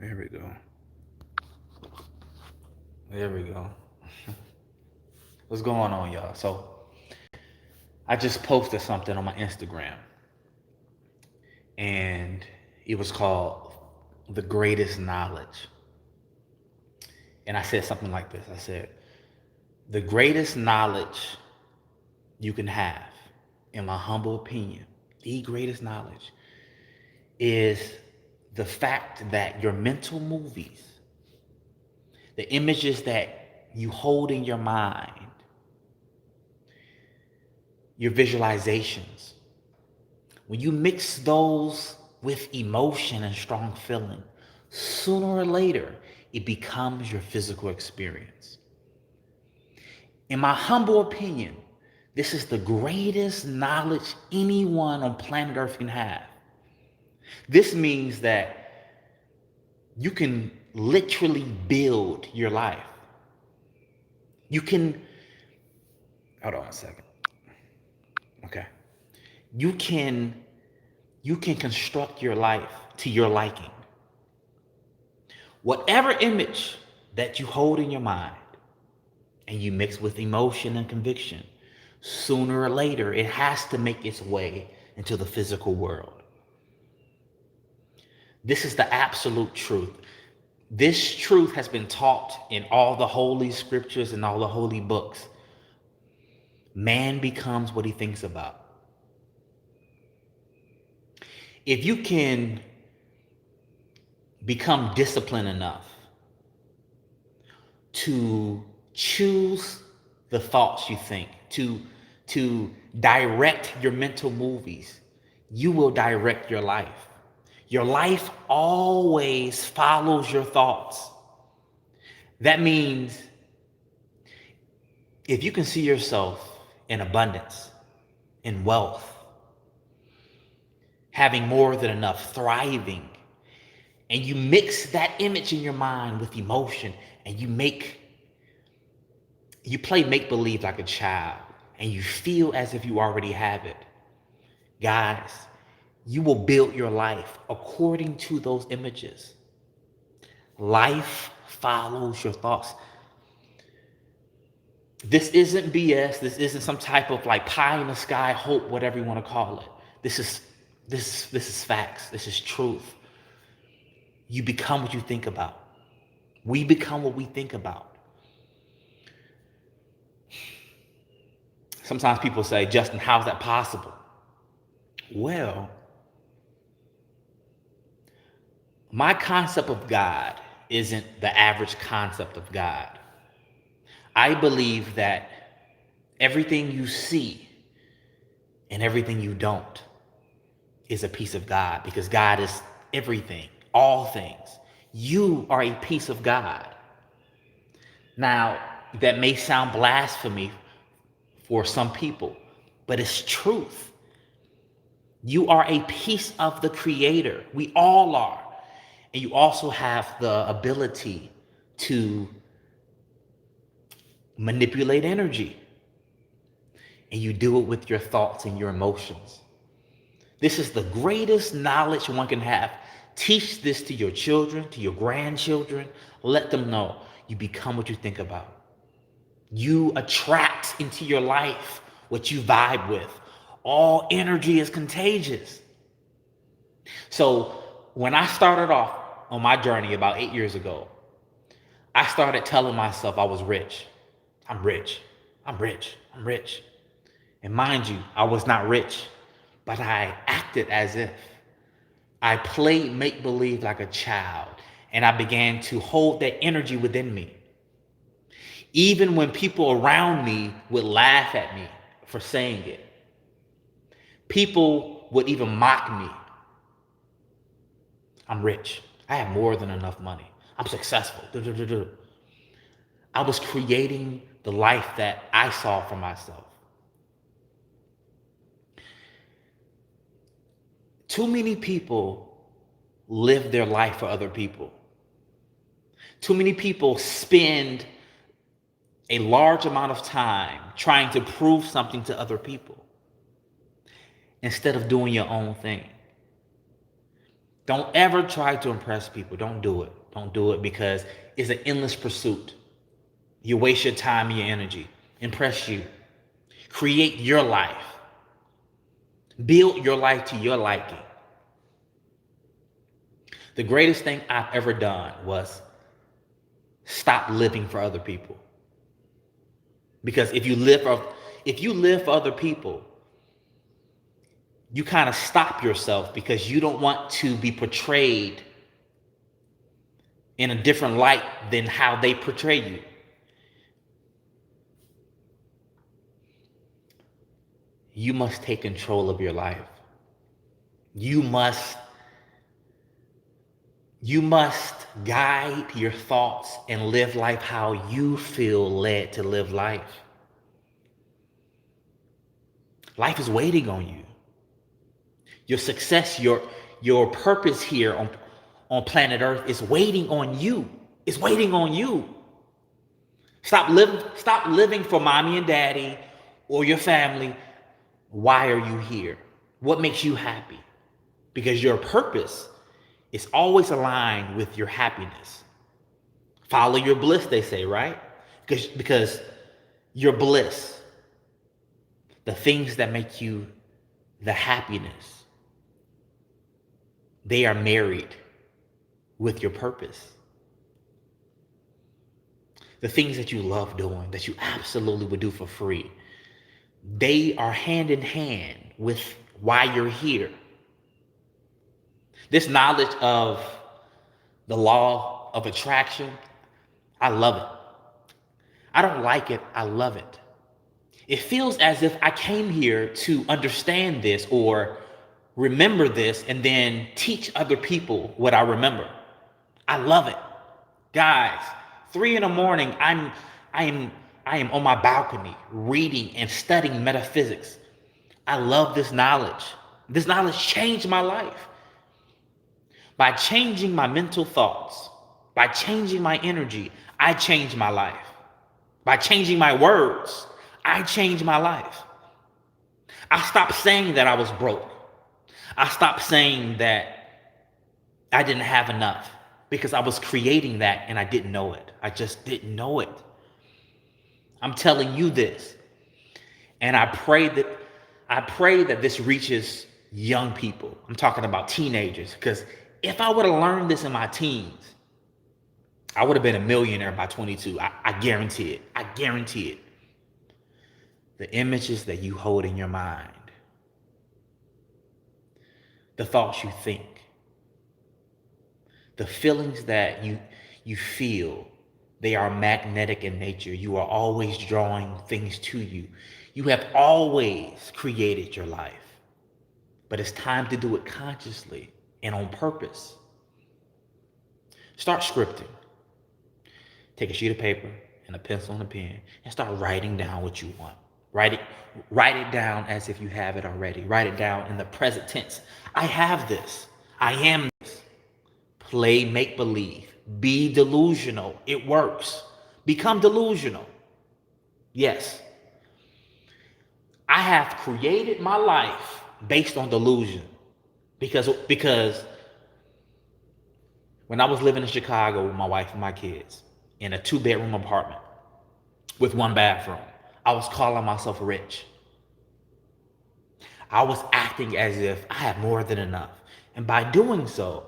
There we go. There we go. What's going on, y'all? So I just posted something on my Instagram, and it was called The Greatest Knowledge. And I said something like this. I said, the greatest knowledge you can have, in my humble opinion, the greatest knowledge is the fact that your mental movies, the images that you hold in your mind, your visualizations, when you mix those with emotion and strong feeling, sooner or later, it becomes your physical experience. In my humble opinion, this is the greatest knowledge anyone on planet Earth can have. This means that you can literally build your life. You can, hold on a second. Okay. You can construct your life to your liking. Whatever image that you hold in your mind and you mix with emotion and conviction, sooner or later, it has to make its way into the physical world. This is the absolute truth. This truth has been taught in all the holy scriptures and all the holy books. Man becomes what he thinks about. If you can become disciplined enough to choose the thoughts you think, to direct your mental movies, you will direct your life. Your life always follows your thoughts. That means if you can see yourself in abundance, in wealth, having more than enough, thriving, and you mix that image in your mind with emotion, and you play make-believe like a child, and you feel as if you already have it, guys, you will build your life according to those images. Life follows your thoughts. This isn't BS. This isn't some type of like pie in the sky hope, whatever you want to call it. This is facts. This is truth. You become what you think about. We become what we think about. Sometimes people say, Justin, how's that possible? Well, my concept of God isn't the average concept of God. I believe that everything you see and everything you don't is a piece of God, because God is everything, all things. You are a piece of God. Now, that may sound blasphemy for some people, but it's truth. You are a piece of the Creator. We all are. And you also have the ability to manipulate energy. And you do it with your thoughts and your emotions. This is the greatest knowledge one can have. Teach this to your children, to your grandchildren. Let them know you become what you think about. You attract into your life what you vibe with. All energy is contagious. So when I started off on my journey about 8 years ago, I started telling myself I was rich. I'm rich. I'm rich. I'm rich. And mind you, I was not rich, but I acted as if. I played make-believe like a child, and I began to hold that energy within me. Even when people around me would laugh at me for saying it, people would even mock me. I'm rich. I have more than enough money. I'm successful. I was creating the life that I saw for myself. Too many people live their life for other people. Too many people spend a large amount of time trying to prove something to other people instead of doing your own thing. Don't ever try to impress people. Don't do it. Don't do it because it's an endless pursuit. You waste your time and your energy. Impress you. Create your life. Build your life to your liking. The greatest thing I've ever done was stop living for other people. Because if you live for other people, you kind of stop yourself because you don't want to be portrayed in a different light than how they portray you. You must take control of your life. You must guide your thoughts and live life how you feel led to live life. Life is waiting on you. Your success, your purpose here on planet Earth is waiting on you. It's waiting on you. Stop living for mommy and daddy or your family. Why are you here? What makes you happy? Because your purpose is always aligned with your happiness. Follow your bliss, they say, right? Because your bliss, the things that make you the happiness, they are married with your purpose. The things that you love doing, that you absolutely would do for free, they are hand in hand with why you're here. This knowledge of the law of attraction, I love it. I don't like it, I love it. It feels as if I came here to understand this or remember this and then teach other people what I remember. I love it. Guys, 3 a.m, I am on my balcony reading and studying metaphysics. I love this knowledge. This knowledge changed my life. By changing my mental thoughts, by changing my energy, I changed my life. By changing my words, I changed my life. I stopped saying that I was broke. I stopped saying that I didn't have enough because I was creating that and I didn't know it. I just didn't know it. I'm telling you this. And I pray that this reaches young people. I'm talking about teenagers, because if I would have learned this in my teens, I would have been a millionaire by 22. I guarantee it. I guarantee it. The images that you hold in your mind, the thoughts you think, the feelings that you feel, they are magnetic in nature. You are always drawing things to you. You have always created your life. But it's time to do it consciously and on purpose. Start scripting. Take a sheet of paper and a pencil and a pen and start writing down what you want. Write it down as if you have it already. Write it down in the present tense. I have this. I am this. Play make-believe. Be delusional. It works. Become delusional. Yes. I have created my life based on delusion. Because when I was living in Chicago with my wife and my kids in a 2-bedroom apartment with 1 bathroom, I was calling myself rich. I was acting as if I had more than enough. And by doing so,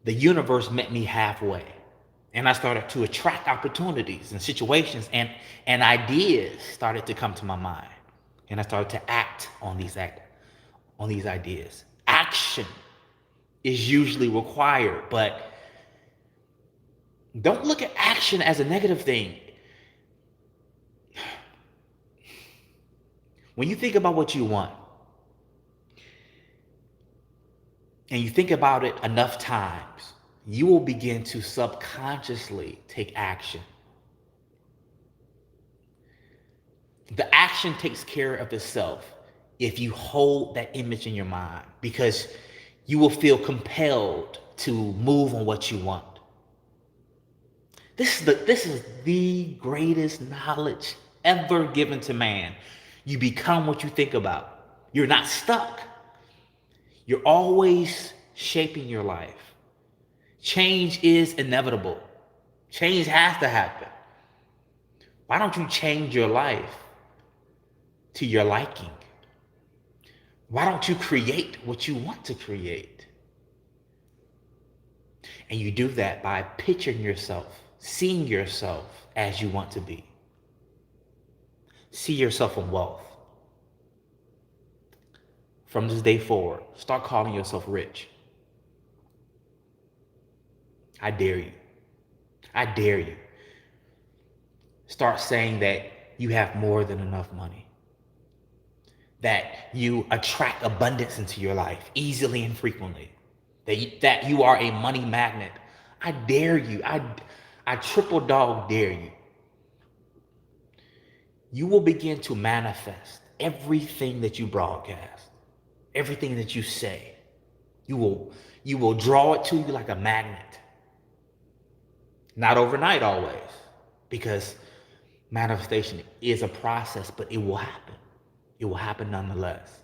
the universe met me halfway. And I started to attract opportunities and situations and ideas started to come to my mind. And I started to act on these ideas. Action is usually required, but don't look at action as a negative thing. When you think about what you want, and you think about it enough times, you will begin to subconsciously take action. The action takes care of itself if you hold that image in your mind, because you will feel compelled to move on what you want. This is the greatest knowledge ever given to man. You become what you think about. You're not stuck. You're always shaping your life. Change is inevitable. Change has to happen. Why don't you change your life to your liking? Why don't you create what you want to create? And you do that by picturing yourself, seeing yourself as you want to be. See yourself in wealth. From this day forward, start calling yourself rich. I dare you. I dare you. Start saying that you have more than enough money. That you attract abundance into your life easily and frequently. That you are a money magnet. I dare you. I triple dog dare you. You will begin to manifest everything that you broadcast, everything that you say. You will draw it to you like a magnet. Not overnight always, because manifestation is a process, but it will happen. It will happen nonetheless,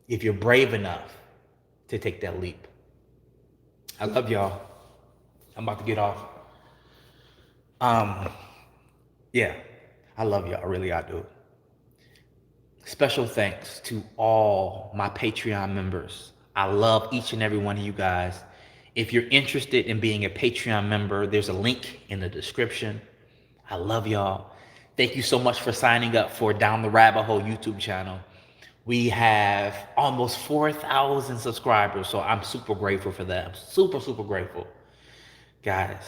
if you're brave enough to take that leap. I love y'all. I'm about to get off. Yeah, I love y'all. Really, I do. Special thanks to all my Patreon members. I love each and every one of you guys. If you're interested in being a Patreon member, there's a link in the description. I love y'all. Thank you so much for signing up for Down the Rabbit Hole YouTube channel. We have almost 4,000 subscribers, so I'm super grateful for that. I'm super, super grateful. Guys,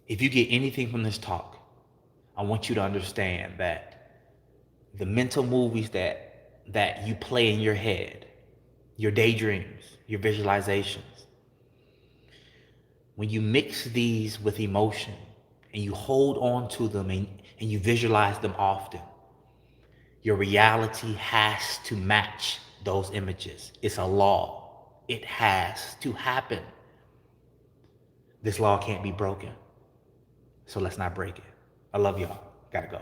if you get anything from this talk, I want you to understand that the mental movies that you play in your head, your daydreams, your visualizations, when you mix these with emotion and you hold on to them and you visualize them often, your reality has to match those images. It's a law. It has to happen. This law can't be broken. So let's not break it. I love y'all. Gotta go.